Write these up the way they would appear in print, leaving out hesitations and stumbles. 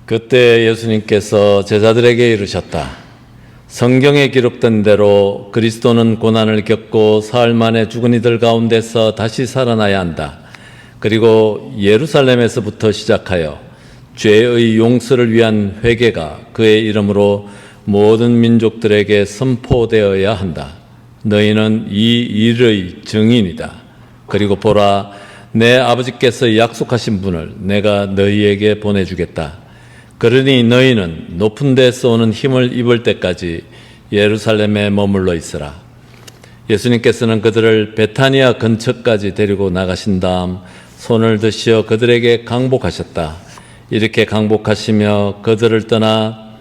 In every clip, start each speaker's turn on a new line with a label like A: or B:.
A: 그때 예수님께서 제자들에게 이르셨다. 성경에 기록된 대로 그리스도는 고난을 겪고 사흘 만에 죽은 이들 가운데서 다시 살아나야 한다. 그리고 예루살렘에서부터 시작하여 죄의 용서를 위한 회개가 그의 이름으로 모든 민족들에게 선포되어야 한다. 너희는 이 일의 증인이다. 그리고 보라, 내 아버지께서 약속하신 분을 내가 너희에게 보내주겠다. 그러니 너희는 높은 데서 오는 힘을 입을 때까지 예루살렘에 머물러 있으라. 예수님께서는 그들을 베타니아 근처까지 데리고 나가신 다음 손을 드시어 그들에게 강복하셨다. 이렇게 강복하시며 그들을 떠나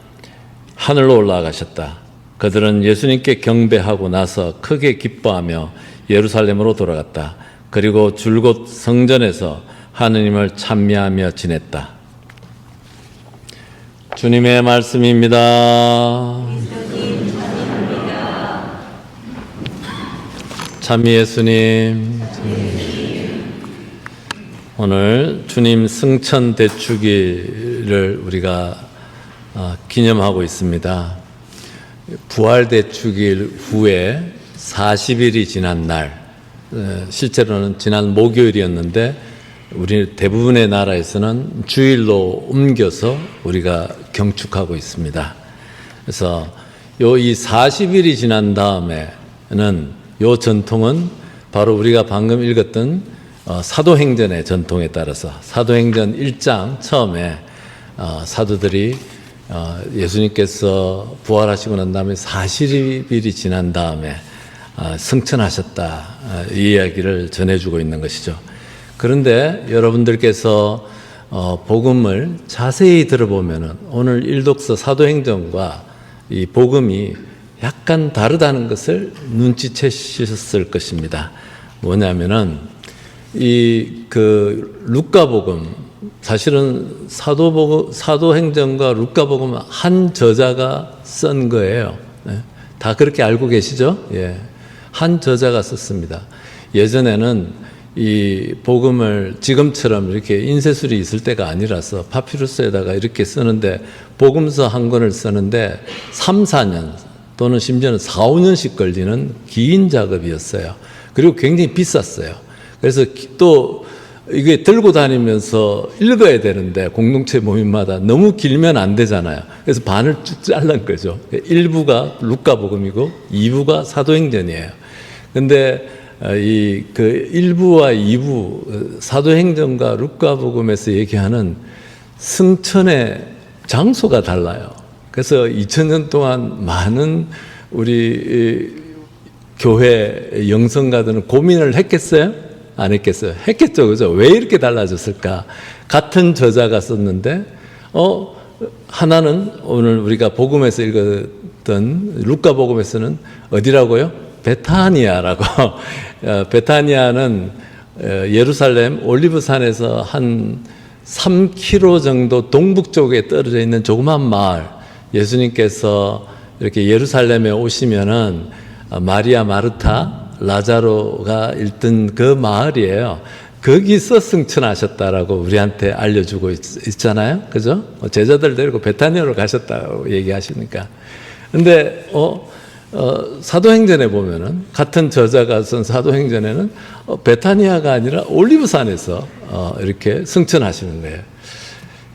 A: 하늘로 올라가셨다. 그들은 예수님께 경배하고 나서 크게 기뻐하며 예루살렘으로 돌아갔다. 그리고 줄곧 성전에서 하느님을 찬미하며 지냈다. 주님의 말씀입니다. 찬미 예수님. 오늘 주님 승천 대축일을 우리가 기념하고 있습니다. 부활 대축일 후에 40일이 지난 날, 실제로는 지난 목요일이었는데 우리 대부분의 나라에서는 주일로 옮겨서 우리가 경축하고 있습니다. 그래서 이 40일이 지난 다음에는 이 전통은 바로 우리가 방금 읽었던 사도행전의 전통에 따라서 사도행전 1장 처음에 사도들이 예수님께서 부활하시고 난 다음에 40일이 지난 다음에 승천하셨다, 이 이야기를 전해주고 있는 것이죠. 그런데 여러분들께서 복음을 자세히 들어보면은 오늘 일독서 사도행전과 이 복음이 약간 다르다는 것을 눈치채셨을 것입니다. 뭐냐면은 루카복음, 사실은 사도행전과 루카복음 한 저자가 쓴 거예요. 다 그렇게 알고 계시죠? 예. 한 저자가 썼습니다. 예전에는 이 복음을 지금처럼 이렇게 인쇄술이 있을 때가 아니라서 파피루스에다가 이렇게 쓰는데, 복음서 한 권을 쓰는데 3, 4년 또는 심지어는 4, 5년씩 걸리는 긴 작업이었어요. 그리고 굉장히 비쌌어요. 그래서 또 이게 들고 다니면서 읽어야 되는데 공동체 모임마다 너무 길면 안 되잖아요. 그래서 반을 쭉 자른 거죠. 1부가 루카복음이고 2부가 사도행전이에요. 근데 이 1부와 2부 사도행전과 루카복음에서 얘기하는 승천의 장소가 달라요. 그래서 2000년 동안 많은 우리 교회 영성가들은 고민을 했겠어요? 안 했겠어요? 했겠죠, 그죠? 왜 이렇게 달라졌을까? 같은 저자가 썼는데, 하나는 오늘 우리가 복음에서 읽었던 루카복음에서는 어디라고요? 베타니아라고. 베타니아는 예루살렘 올리브산에서 한 3km 정도 동북쪽에 떨어져 있는 조그만 마을. 예수님께서 이렇게 예루살렘에 오시면은 마리아, 마르타, 라자로가 있던 그 마을이에요. 거기서 승천하셨다라고 우리한테 알려주고 있잖아요. 그죠? 제자들 데리고 베타니아로 가셨다고 얘기하시니까. 근데, 사도행전에 보면은, 같은 저자가 쓴 사도행전에는 베타니아가 아니라 올리브산에서 이렇게 승천하시는 거예요.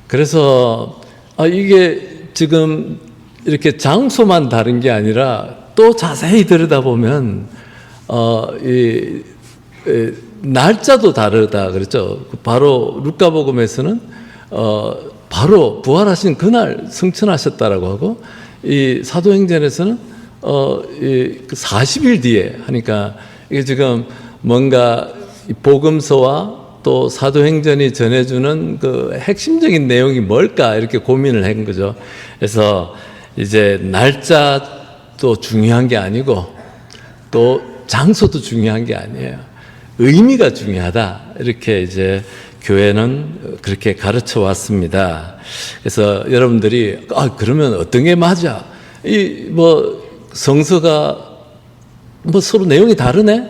A: 그래서 이게 지금 이렇게 장소만 다른 게 아니라 또 자세히 들여다보면 날짜도 다르다 그랬죠. 바로 루카복음에서는 바로 부활하신 그날 승천하셨다라고 하고, 이 사도행전에서는 40일 뒤에 하니까, 이게 지금 뭔가 복음서와 또 사도행전이 전해주는 그 핵심적인 내용이 뭘까, 이렇게 고민을 한 거죠. 그래서 이제 날짜도 중요한 게 아니고 또 장소도 중요한 게 아니에요. 의미가 중요하다, 이렇게 이제 교회는 그렇게 가르쳐 왔습니다. 그래서 여러분들이 그러면 어떤 게 맞아? 성서가 서로 내용이 다르네?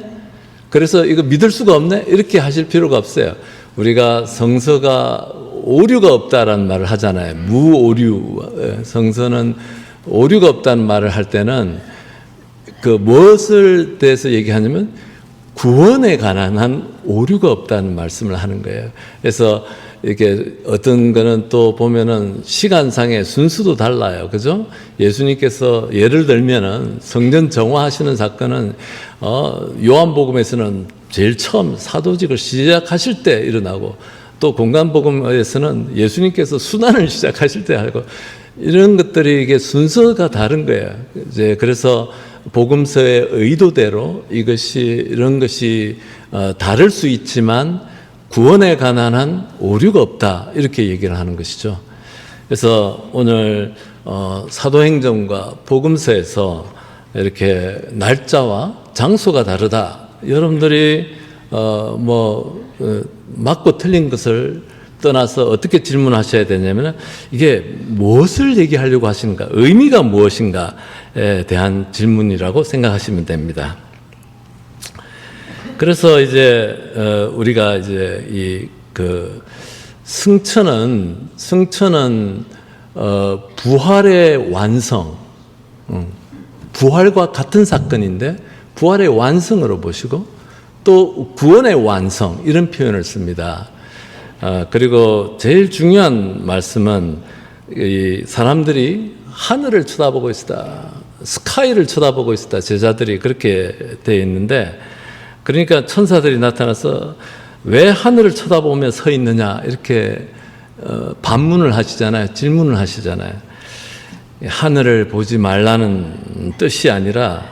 A: 그래서 이거 믿을 수가 없네? 이렇게 하실 필요가 없어요. 우리가 성서가 오류가 없다라는 말을 하잖아요. 무오류. 성서는 오류가 없다는 말을 할 때는 그 무엇을 대해서 얘기하냐면 구원에 관한 한 오류가 없다는 말씀을 하는 거예요. 그래서 이렇게 어떤 거는 또 보면은 시간상의 순수도 달라요. 그죠? 예수님께서 예를 들면은 성전 정화하시는 사건은 요한복음에서는 제일 처음 사도직을 시작하실 때 일어나고, 또 공간복음에서는 예수님께서 순환을 시작하실 때 하고, 이런 것들이 이게 순서가 다른 거예요. 이제 그래서 복음서의 의도대로 이런 것이 다를 수 있지만 구원에 관한 한 오류가 없다, 이렇게 얘기를 하는 것이죠. 그래서 오늘 사도행전과 복음서에서 이렇게 날짜와 장소가 다르다. 여러분들이 맞고 틀린 것을 떠나서 어떻게 질문하셔야 되냐면, 이게 무엇을 얘기하려고 하시는가, 의미가 무엇인가에 대한 질문이라고 생각하시면 됩니다. 그래서 이제 우리가 이제 승천은 부활의 완성, 부활과 같은 사건인데 부활의 완성으로 보시고, 또 구원의 완성, 이런 표현을 씁니다. 그리고 제일 중요한 말씀은 이 사람들이 하늘을 쳐다보고 있다, 스카이를 쳐다보고 있다, 제자들이 그렇게 되어 있는데, 그러니까 천사들이 나타나서 왜 하늘을 쳐다보며 서 있느냐, 이렇게 반문을 하시잖아요. 질문을 하시잖아요. 하늘을 보지 말라는 뜻이 아니라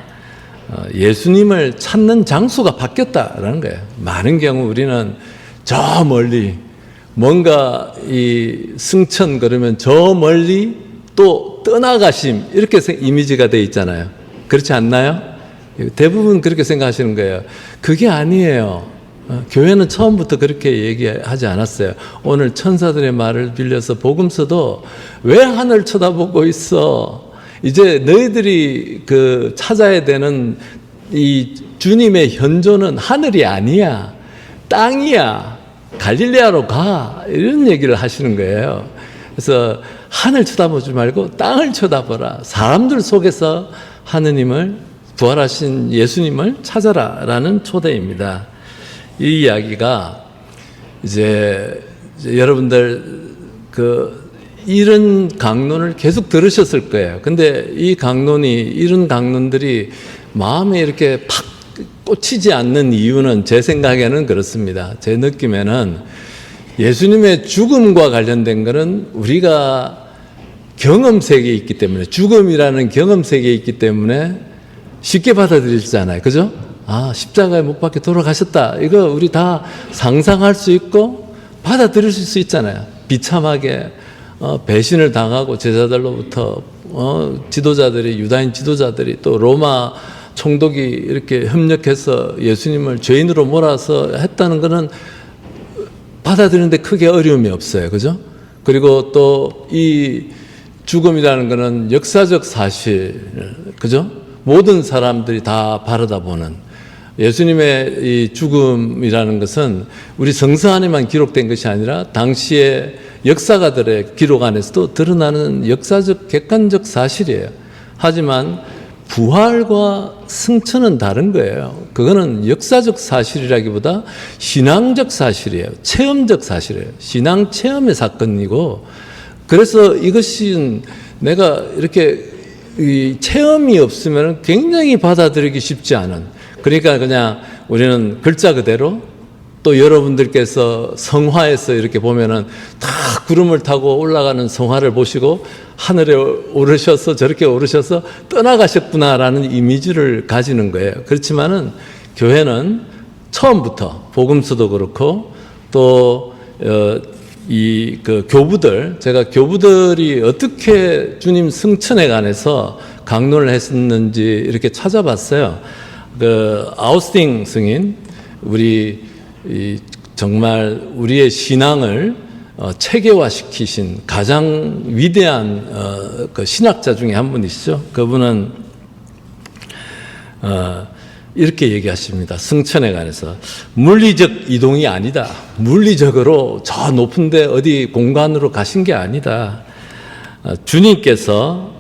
A: 예수님을 찾는 장소가 바뀌었다라는 거예요. 많은 경우 우리는 저 멀리 뭔가 이 승천 그러면 저 멀리 또 떠나가심, 이렇게 이미지가 돼 있잖아요. 그렇지 않나요? 대부분 그렇게 생각하시는 거예요. 그게 아니에요. 교회는 처음부터 그렇게 얘기하지 않았어요. 오늘 천사들의 말을 빌려서 복음서도 왜 하늘 쳐다보고 있어? 이제 너희들이 찾아야 되는 이 주님의 현존은 하늘이 아니야, 땅이야. 갈릴레아로 가, 이런 얘기를 하시는 거예요. 그래서 하늘 쳐다보지 말고 땅을 쳐다보라. 사람들 속에서 하느님을, 부활하신 예수님을 찾아라라는 초대입니다. 이 이야기가 이제 여러분들 이런 강론을 계속 들으셨을 거예요. 근데 이런 강론들이 마음에 이렇게 팍 꽂히지 않는 이유는 제 생각에는 그렇습니다. 제 느낌에는 예수님의 죽음과 관련된 것은 우리가 경험 세계에 있기 때문에, 죽음이라는 경험 세계에 있기 때문에 쉽게 받아들이잖아요. 그죠? 십자가에 못 박혀 돌아가셨다. 이거 우리 다 상상할 수 있고 받아들일 수 있잖아요. 비참하게 배신을 당하고 제자들로부터 지도자들이, 유다인 지도자들이, 또 로마 총독이 이렇게 협력해서 예수님을 죄인으로 몰아서 했다는 것은 받아들이는데 크게 어려움이 없어요. 그죠? 그리고 또 이 죽음이라는 것은 역사적 사실, 그죠? 모든 사람들이 다 바라다보는 예수님의 이 죽음이라는 것은 우리 성서 안에만 기록된 것이 아니라 당시의 역사가들의 기록 안에서도 드러나는 역사적 객관적 사실이에요. 하지만 부활과 승천은 다른 거예요. 그거는 역사적 사실이라기보다 신앙적 사실이에요. 체험적 사실이에요. 신앙 체험의 사건이고, 그래서 이것이 내가 이렇게 이 체험이 없으면 굉장히 받아들이기 쉽지 않은, 그러니까 그냥 우리는 글자 그대로, 또 여러분들께서 성화에서 이렇게 보면은 다 구름을 타고 올라가는 성화를 보시고 하늘에 오르셔서 저렇게 오르셔서 떠나가셨구나라는 이미지를 가지는 거예요. 그렇지만은 교회는 처음부터 복음서도 그렇고, 또 교부들, 제가 교부들이 어떻게 주님 승천에 관해서 강론을 했었는지 이렇게 찾아봤어요. 아우스팅 승인, 정말 우리의 신앙을 체계화시키신 가장 위대한 신학자 중에 한 분이시죠. 그분은 이렇게 얘기하십니다. 승천에 관해서. 물리적 이동이 아니다. 물리적으로 저 높은데 어디 공간으로 가신 게 아니다. 주님께서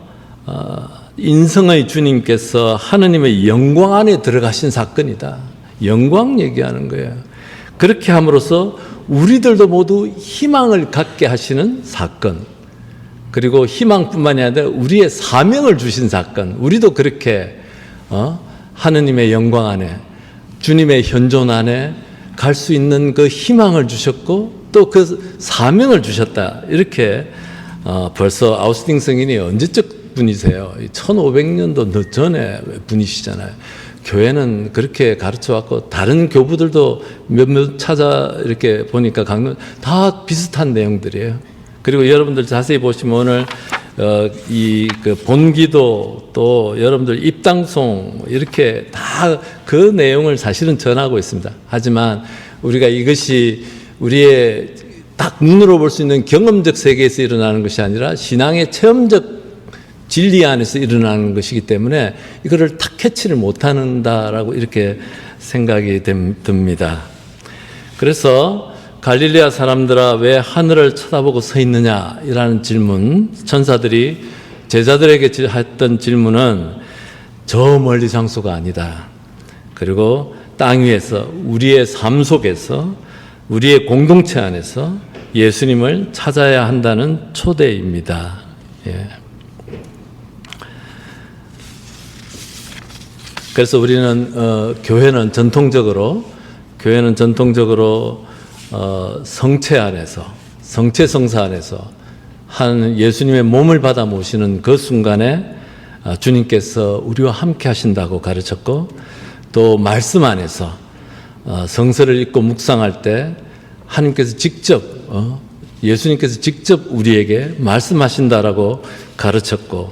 A: 인성의 주님께서 하느님의 영광 안에 들어가신 사건이다. 영광 얘기하는 거예요. 그렇게 함으로써 우리들도 모두 희망을 갖게 하시는 사건. 그리고 희망뿐만이 아니라 우리의 사명을 주신 사건. 우리도 그렇게 하느님의 영광 안에, 주님의 현존 안에 갈 수 있는 그 희망을 주셨고 또 그 사명을 주셨다. 이렇게 벌써 아우스팅 성인이 언제적 분이세요? 1500년도 전에 분이시잖아요. 교회는 그렇게 가르쳐 왔고 다른 교부들도 몇몇 찾아 이렇게 보니까 강론 다 비슷한 내용들이에요. 그리고 여러분들 자세히 보시면 오늘 이 그 본기도 또 여러분들 입당송 이렇게 다 그 내용을 사실은 전하고 있습니다. 하지만 우리가 이것이 우리의 딱 눈으로 볼 수 있는 경험적 세계에서 일어나는 것이 아니라 신앙의 체험적 진리 안에서 일어나는 것이기 때문에 이거를 탁 캐치를 못한다라고 이렇게 생각이 듭니다. 그래서 갈릴레아 사람들아 왜 하늘을 쳐다보고 서 있느냐라는 질문, 천사들이 제자들에게 했던 질문은 저 멀리 장소가 아니다. 그리고 땅 위에서 우리의 삶 속에서 우리의 공동체 안에서 예수님을 찾아야 한다는 초대입니다. 예. 그래서 우리는 교회는 전통적으로 성체 안에서 성체성사 안에서 한 예수님의 몸을 받아 모시는 그 순간에 주님께서 우리와 함께 하신다고 가르쳤고 또 말씀 안에서 성서를 읽고 묵상할 때 하나님께서 직접 예수님께서 직접 우리에게 말씀하신다라고 가르쳤고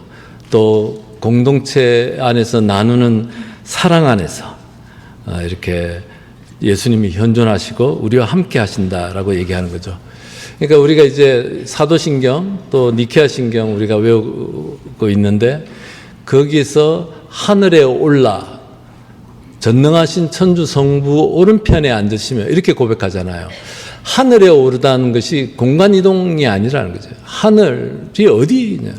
A: 또 공동체 안에서 나누는 사랑 안에서 이렇게 예수님이 현존하시고 우리와 함께 하신다라고 얘기하는 거죠. 그러니까 우리가 이제 사도신경 또 니케아신경 우리가 외우고 있는데 거기서 하늘에 올라 전능하신 천주 성부 오른편에 앉으시며 이렇게 고백하잖아요. 하늘에 오르다는 것이 공간 이동이 아니라는 거죠. 하늘이 어디냐?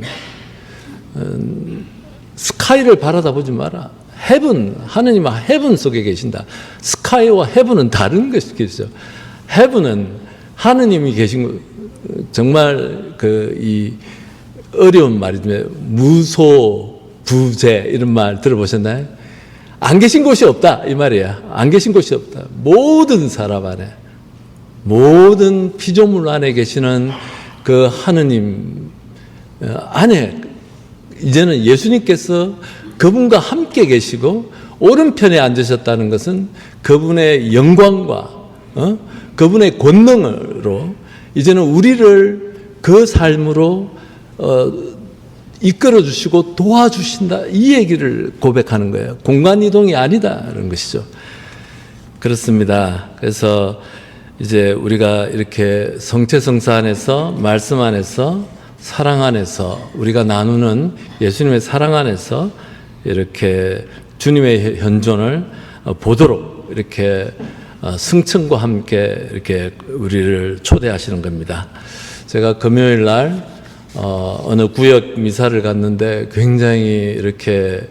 A: 스카이를 바라다 보지 마라. 헤븐, 하느님은 헤븐 속에 계신다. 스카이와 헤븐은 다른 것이죠. 헤븐은 하느님이 계신 거, 정말 이 어려운 말이지만 무소부재 이런 말 들어보셨나요? 안 계신 곳이 없다 이 말이야. 안 계신 곳이 없다. 모든 사람 안에, 모든 피조물 안에 계시는 그 하느님 안에 이제는 예수님께서 그분과 함께 계시고 오른편에 앉으셨다는 것은 그분의 영광과 그분의 권능으로 이제는 우리를 그 삶으로 이끌어 주시고 도와주신다. 이 얘기를 고백하는 거예요. 공간 이동이 아니다라는 것이죠. 그렇습니다. 그래서 이제 우리가 이렇게 성체성사 안에서 말씀 안에서 사랑 안에서 우리가 나누는 예수님의 사랑 안에서 이렇게 주님의 현존을 보도록 이렇게 승천과 함께 이렇게 우리를 초대하시는 겁니다. 제가 금요일 날 어느 구역 미사를 갔는데 굉장히 이렇게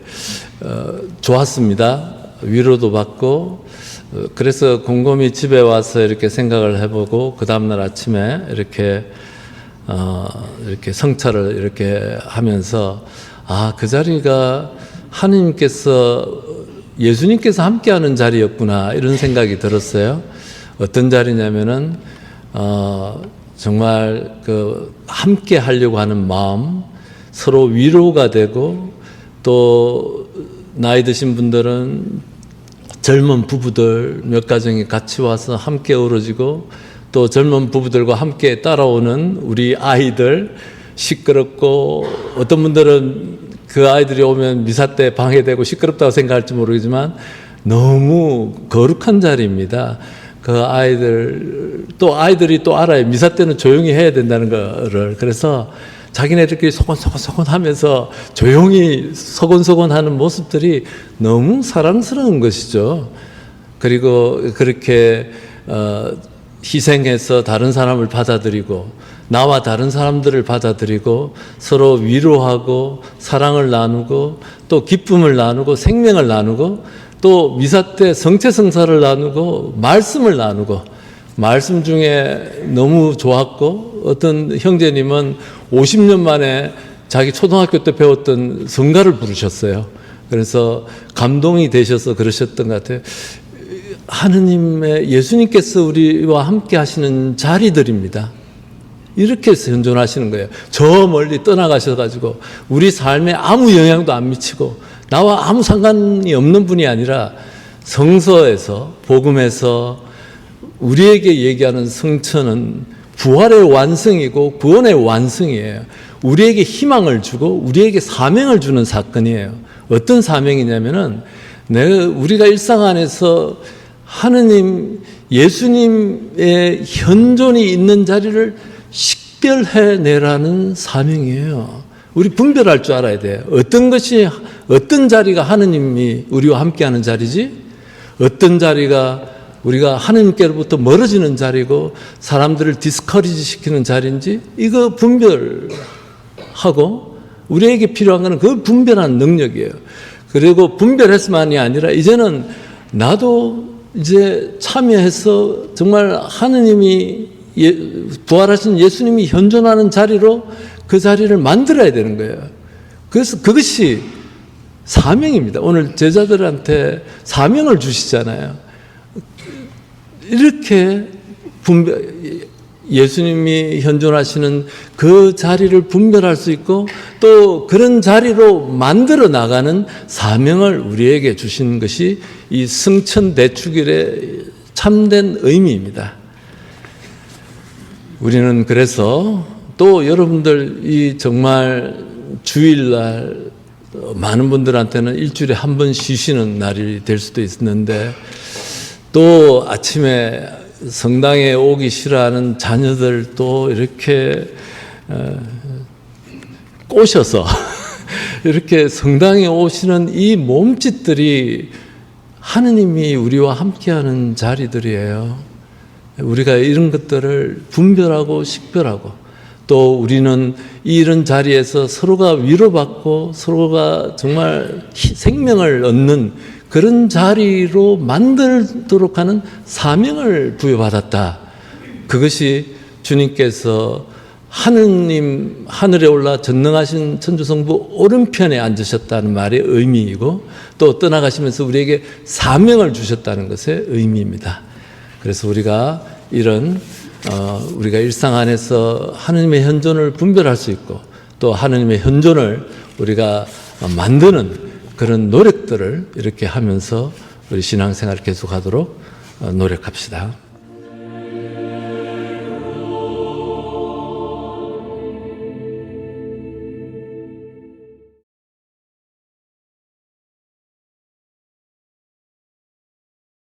A: 좋았습니다. 위로도 받고 그래서 곰곰이 집에 와서 이렇게 생각을 해보고 그 다음날 아침에 이렇게 성찰을 이렇게 하면서 그 자리가 하느님께서 예수님께서 함께하는 자리였구나 이런 생각이 들었어요. 어떤 자리냐면은 정말 함께 하려고 하는 마음, 서로 위로가 되고 또 나이 드신 분들은 젊은 부부들 몇 가정이 같이 와서 함께 어우러지고 또 젊은 부부들과 함께 따라오는 우리 아이들 시끄럽고 어떤 분들은 그 아이들이 오면 미사 때 방해되고 시끄럽다고 생각할지 모르겠지만 너무 거룩한 자리입니다. 그 아이들이 또 알아요. 미사 때는 조용히 해야 된다는 거를. 그래서 자기네들끼리 소곤소곤 하면서 조용히 소곤소곤 하는 모습들이 너무 사랑스러운 것이죠. 그리고 그렇게 희생해서 다른 사람을 받아들이고 나와 다른 사람들을 받아들이고 서로 위로하고 사랑을 나누고 또 기쁨을 나누고 생명을 나누고 또 미사 때 성체성사를 나누고 말씀을 나누고 말씀 중에 너무 좋았고 어떤 형제님은 50년 만에 자기 초등학교 때 배웠던 성가를 부르셨어요. 그래서 감동이 되셔서 그러셨던 것 같아요. 하느님의 예수님께서 우리와 함께 하시는 자리들입니다. 이렇게 해서 현존하시는 거예요. 저 멀리 떠나가셔가지고 우리 삶에 아무 영향도 안 미치고 나와 아무 상관이 없는 분이 아니라 성서에서 복음에서 우리에게 얘기하는 성천은 부활의 완성이고 구원의 완성이에요. 우리에게 희망을 주고 우리에게 사명을 주는 사건이에요. 어떤 사명이냐면은 우리가 일상 안에서 하느님, 예수님의 현존이 있는 자리를 식별해내라는 사명이에요. 우리 분별할 줄 알아야 돼요. 어떤 자리가 하느님이 우리와 함께하는 자리지? 어떤 자리가 우리가 하느님께로부터 멀어지는 자리고 사람들을 디스커리지 시키는 자리인지 이거 분별하고 우리에게 필요한 것은 그걸 분별하는 능력이에요. 그리고 분별했을만이 아니라 이제는 나도 이제 참여해서 정말 하느님이 부활하신 예수님이 현존하는 자리로 그 자리를 만들어야 되는 거예요. 그래서 그것이 사명입니다. 오늘 제자들한테 사명을 주시잖아요. 이렇게 예수님이 현존하시는 그 자리를 분별할 수 있고 또 그런 자리로 만들어 나가는 사명을 우리에게 주신 것이 이 승천대축일의 참된 의미입니다. 우리는 그래서 또 여러분들 이 정말 주일날 많은 분들한테는 일주일에 한 번 쉬시는 날이 될 수도 있는데 또 아침에 성당에 오기 싫어하는 자녀들도 이렇게 꼬셔서 이렇게 성당에 오시는 이 몸짓들이 하느님이 우리와 함께하는 자리들이에요. 우리가 이런 것들을 분별하고 식별하고 또 우리는 이런 자리에서 서로가 위로받고 서로가 정말 생명을 얻는 그런 자리로 만들도록 하는 사명을 부여받았다. 그것이 주님께서 하느님 하늘에 올라 전능하신 천주성부 오른편에 앉으셨다는 말의 의미이고 또 떠나가시면서 우리에게 사명을 주셨다는 것의 의미입니다. 그래서 우리가 이런 우리가 일상 안에서 하느님의 현존을 분별할 수 있고 또 하느님의 현존을 우리가 만드는 그런 노력들을 이렇게 하면서 우리 신앙생활을 계속하도록 노력합시다.